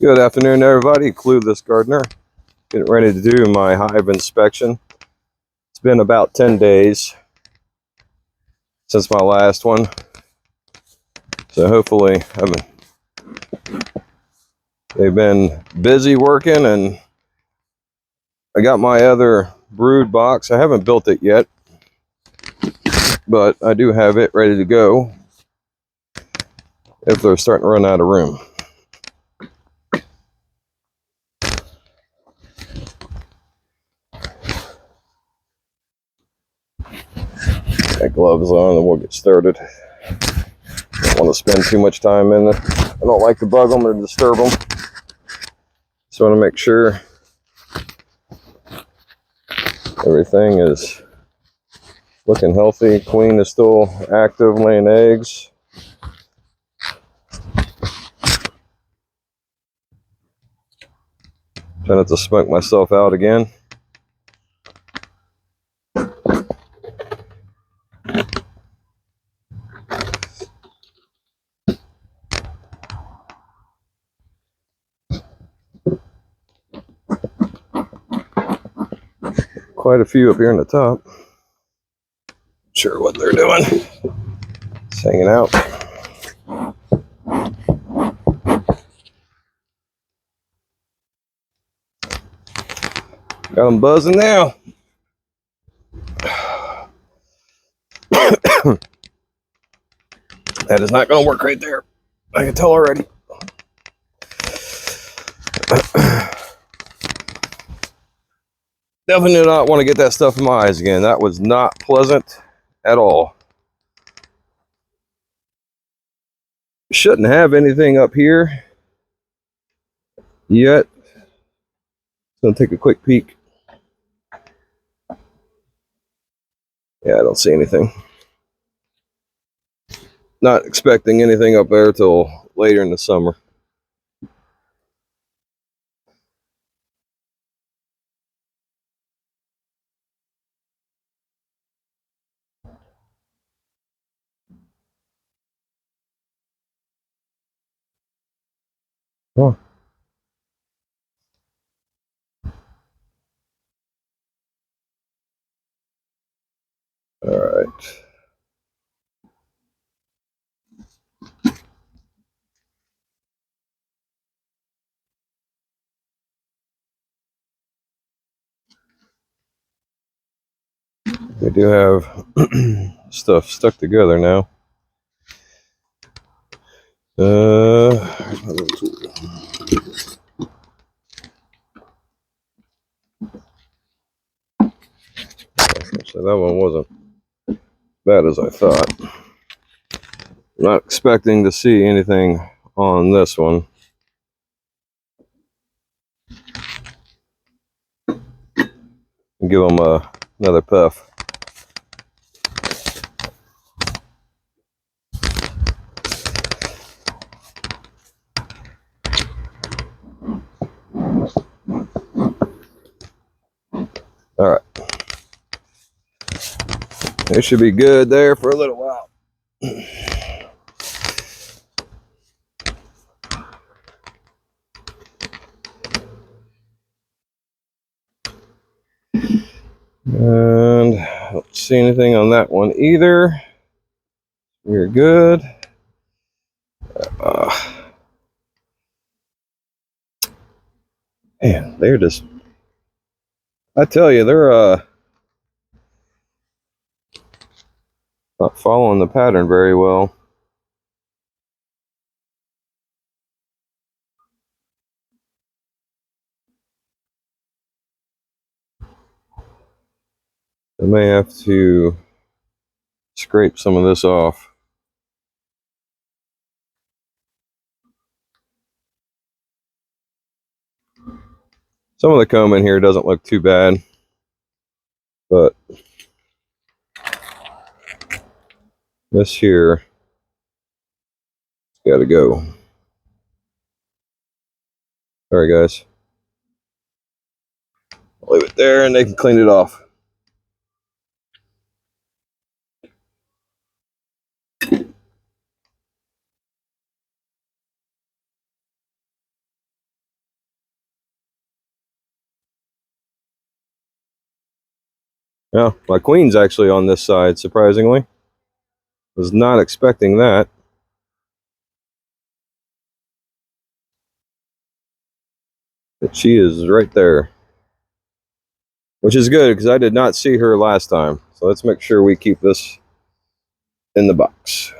Good afternoon, everybody. Clueless Gardener. Getting ready to do my hive inspection. It's been about 10 days since my last one. So hopefully, they've been busy working, and I got my other brood box. I haven't built it yet, but I do have it ready to go if they're starting to run out of room. Got gloves on and we'll get started. Don't want to spend too much time in it. I don't like to bug them or disturb them. Just want to make sure everything is looking healthy. Queen is still active, laying eggs. Trying not to smoke myself out again. Quite a few up here in the top. Not sure what they're doing. Just hanging out. Got them buzzing now. That is not going to work right there. I can tell already. Definitely do not want to get that stuff in my eyes again. That was not pleasant at all. Shouldn't have anything up here yet. Gonna take a quick peek. Yeah, I don't see anything. Not expecting anything up there till later in the summer. Oh. All right. We do have stuff stuck together now. Here's my little tool. So that one wasn't bad as I thought. Not expecting to see anything on this one. Give them another puff. All right. They should be good there for a little while. And I don't see anything on that one either. We're good. Man, they're just, I tell you, they're not following the pattern very well. I may have to scrape some of this off. Some of the comb in here doesn't look too bad, but this here got to go. All right, guys. I'll leave it there and they can clean it off. Yeah, my queen's actually on this side, surprisingly. Was not expecting that. But she is right there. Which is good, because I did not see her last time. So let's make sure we keep this in the box.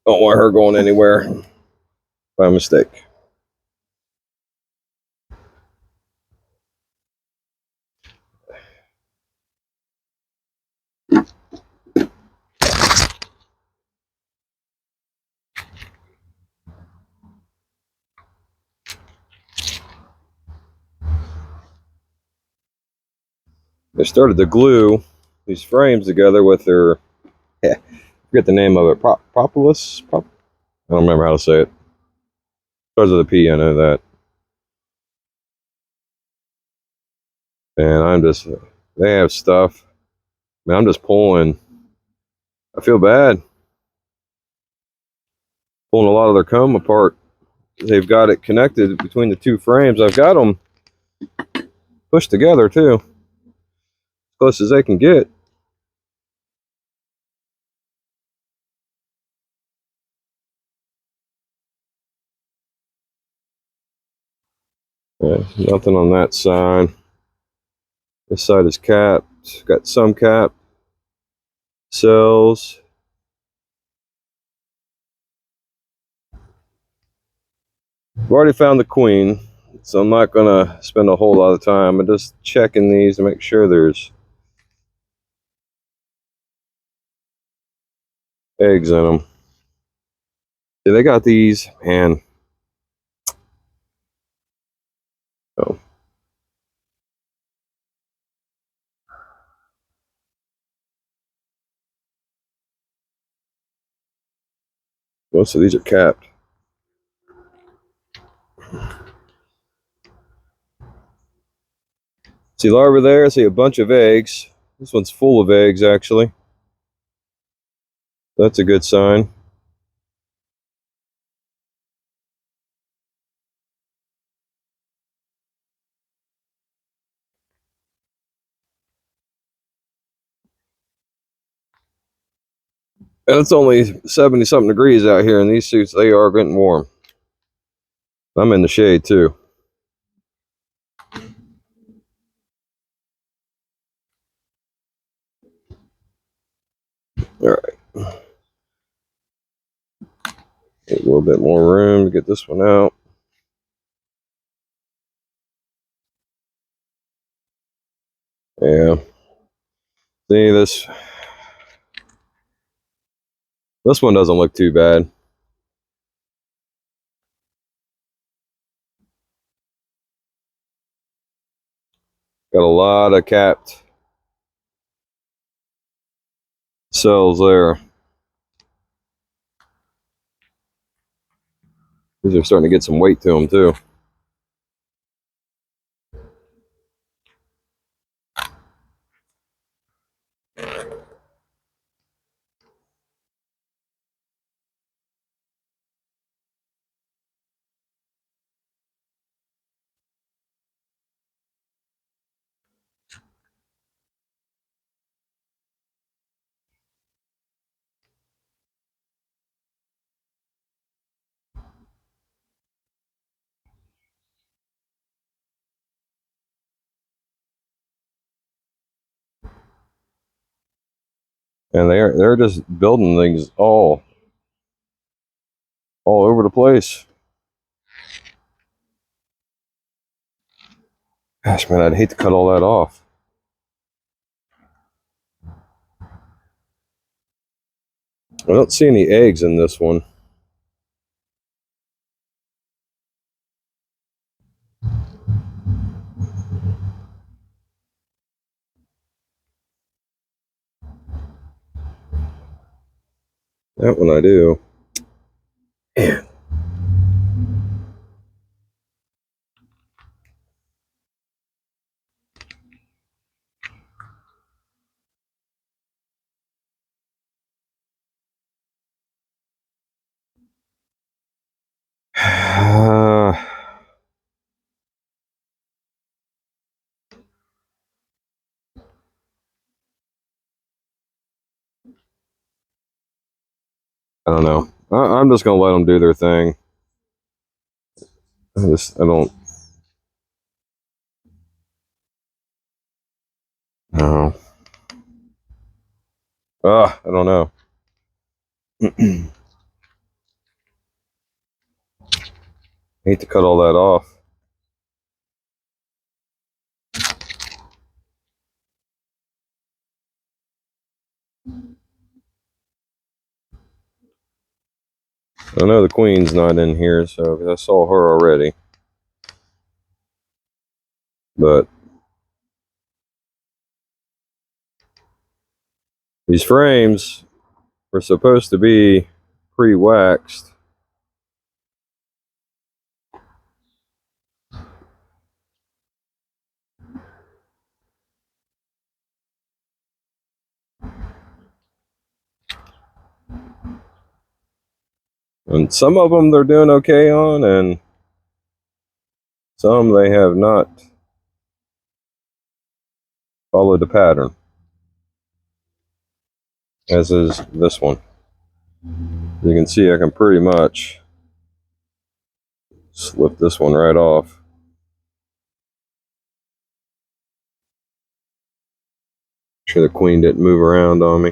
Don't want her going anywhere by mistake. They started to glue these frames together with their, I forget the name of it, propolis? I don't remember how to say it. Starts with a P, I know that. And they have stuff. Man, I'm just pulling. I feel bad. Pulling a lot of their comb apart. They've got it connected between the two frames. I've got them pushed together too, as close as they can get. Yeah, nothing on that side. This side is capped. Got some cap cells. I've already found the queen, so I'm not gonna spend a whole lot of time. I'm just checking these to make sure there's eggs in them. Yeah, they got these, man. Oh, most of these are capped. See larvae there? I see a bunch of eggs. This one's full of eggs, actually. That's a good sign. And it's only 70 something degrees out here in these suits. They are getting warm. I'm in the shade too. All right. Get a little bit more room to get this one out. Yeah. See this one doesn't look too bad. Got a lot of capped cells there. These are starting to get some weight to them too. And they're just building things all over the place. Gosh, man, I'd hate to cut all that off. I don't see any eggs in this one. That one I do. Man. I don't know. I'm just gonna let them do their thing. I don't know. I don't know. Hate to cut all that off. I know the queen's not in here, so I saw her already. But these frames were supposed to be pre-waxed. And some of them they're doing okay on, and some they have not followed the pattern. As is this one. You can see I can pretty much slip this one right off. Sure the queen didn't move around on me.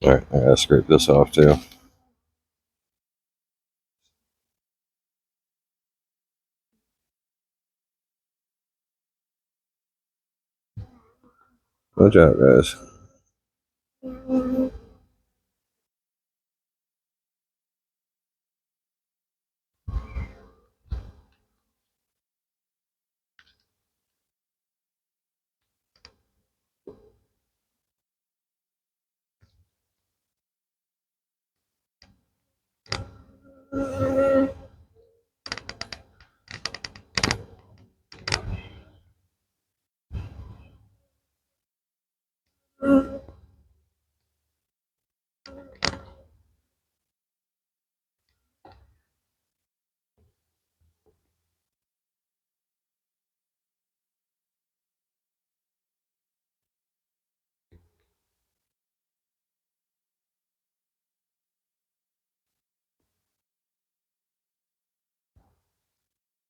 Alright, I gotta scrape this off too. Good job, guys.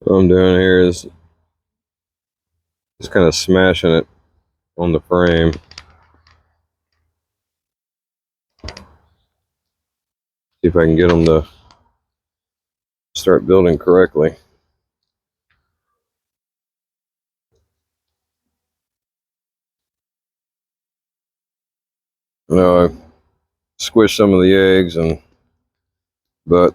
What I'm doing here is just kind of smashing it on the frame. See if I can get them to start building correctly. I know I squished some of the eggs, but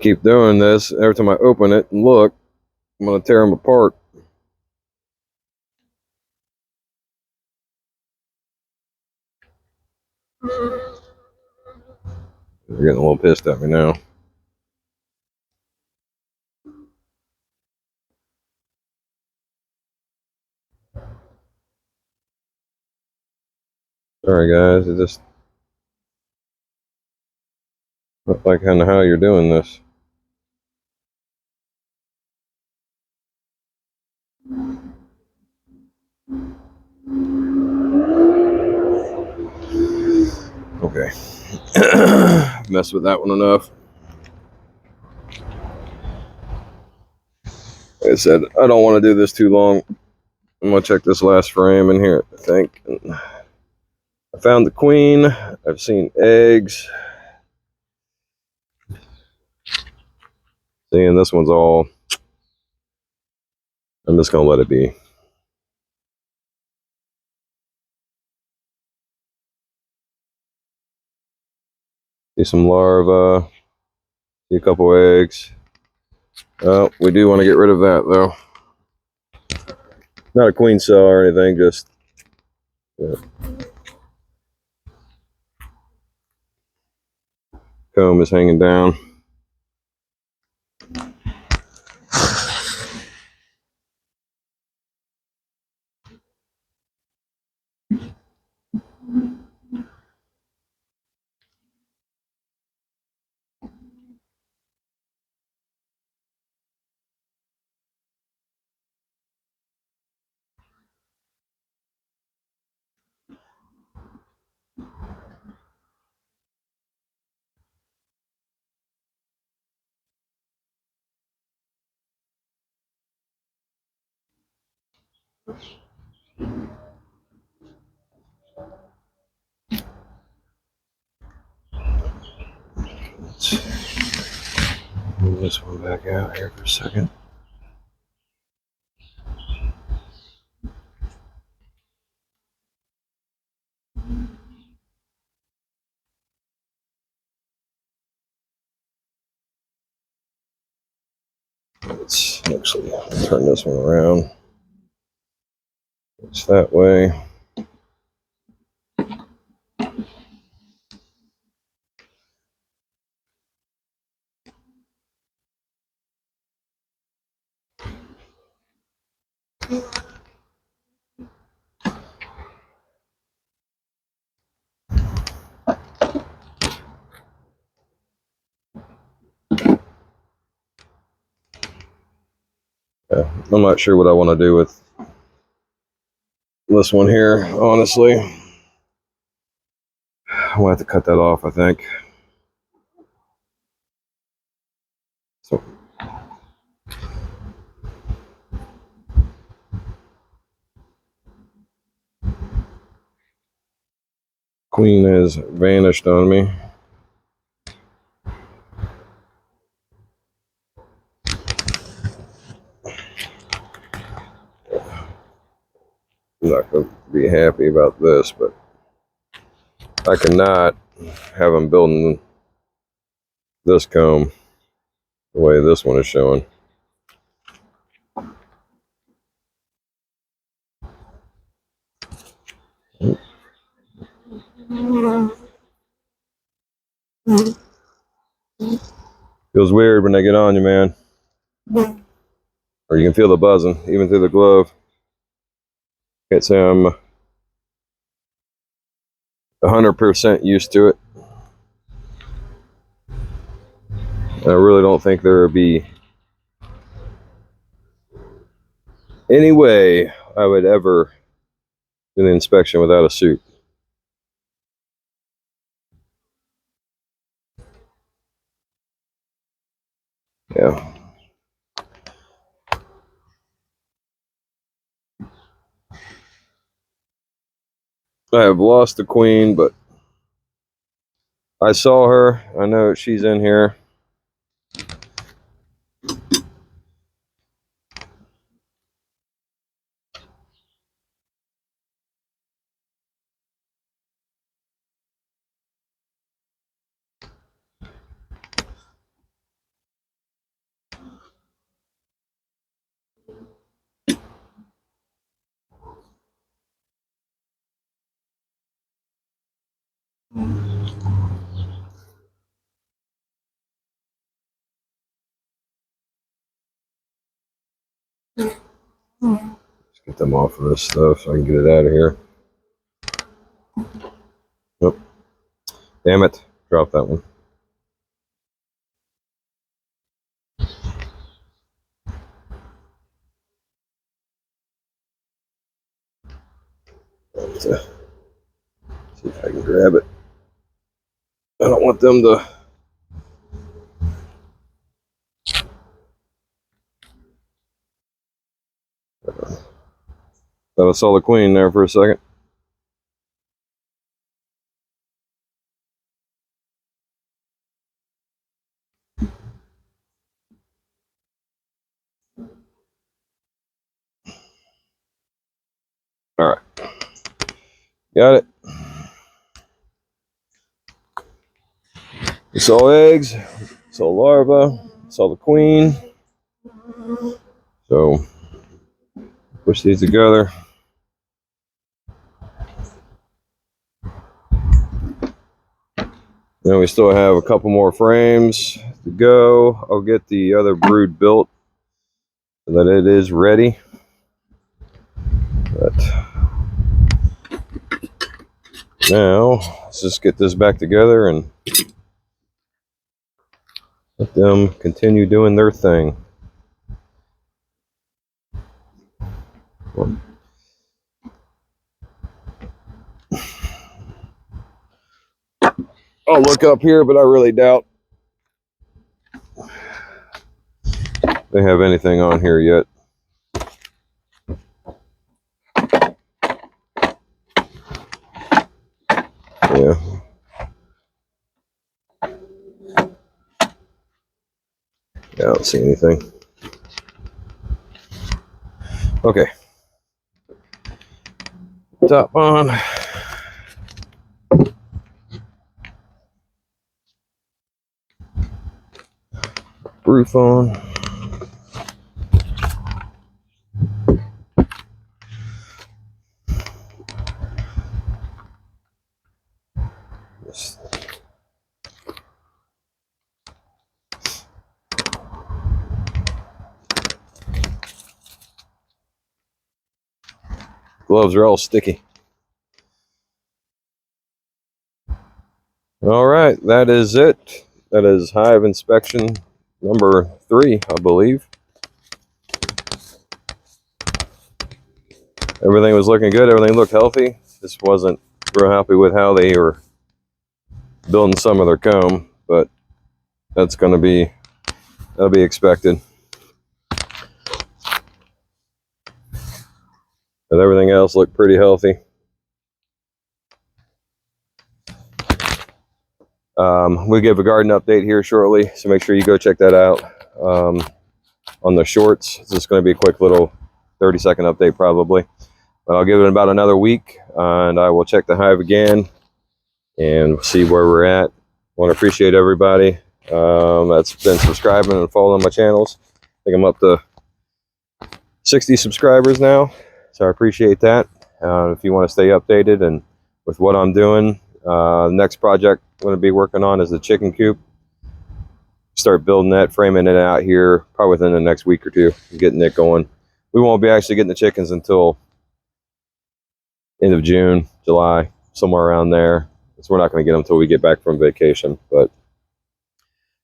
keep doing this. Every time I open it and look, I'm going to tear them apart. They're getting a little pissed at me now. Sorry guys, it just not like kind of how you're doing this. Okay. Messed with that one enough. Like I said, I don't want to do this too long. I'm going to check this last frame in here, I think. I found the queen. I've seen eggs. Seeing this one's all... I'm just going to let it be. See some larvae. See a couple eggs. Oh, we do want to get rid of that, though. Not a queen cell or anything, just... Yeah. Comb is hanging down. Let's move this one back out here for a second. Let's actually turn this one around. It's that way. Yeah, I'm not sure what I want to do with this one here, honestly. I'll have to cut that off, I think. So, queen has vanished on me. I'm not going to be happy about this, but I cannot have them building this comb the way this one is showing. Feels weird when they get on you, man. Or you can feel the buzzing, even through the glove. Can't say I'm 100% used to it. I really don't think there would be any way I would ever do the inspection without a suit. Yeah. I have lost the queen, but I saw her. I know she's in here. Let's get them off of this stuff so I can get it out of here. Nope. Damn it. Drop that one. Let's, see if I can grab it. I don't want them to. Thought I saw the queen there for a second. All right. Got it. We saw eggs, saw larva, saw the queen. So push these together. Then we still have a couple more frames to go. I'll get the other brood built so that it is ready. But now let's just get this back together and let them continue doing their thing. I'll look up here, but I really doubt they have anything on here yet. Not seeing anything. Okay. Top on. Roof on. Gloves are all sticky. All right, that is it. That is hive inspection number 3, I believe. Everything was looking good. Everything looked healthy. Just wasn't real happy with how they were building some of their comb, but that's going to be, that'll be expected. But everything else looked pretty healthy. We'll give a garden update here shortly, so make sure you go check that out. On the shorts, it's just going to be a quick little 30-second update probably. But I'll give it about another week, and I will check the hive again and see where we're at. I want to appreciate everybody that's been subscribing and following my channels. I think I'm up to 60 subscribers now, so I appreciate that. If you want to stay updated and with what I'm doing, the next project I'm going to be working on is the chicken coop. Start building that, framing it out here probably within the next week or two, getting it going. We won't be actually getting the chickens until end of June, July, somewhere around there. So we're not going to get them until we get back from vacation. But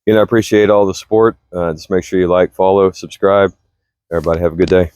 I appreciate all the support. Just make sure you like, follow, subscribe. Everybody have a good day.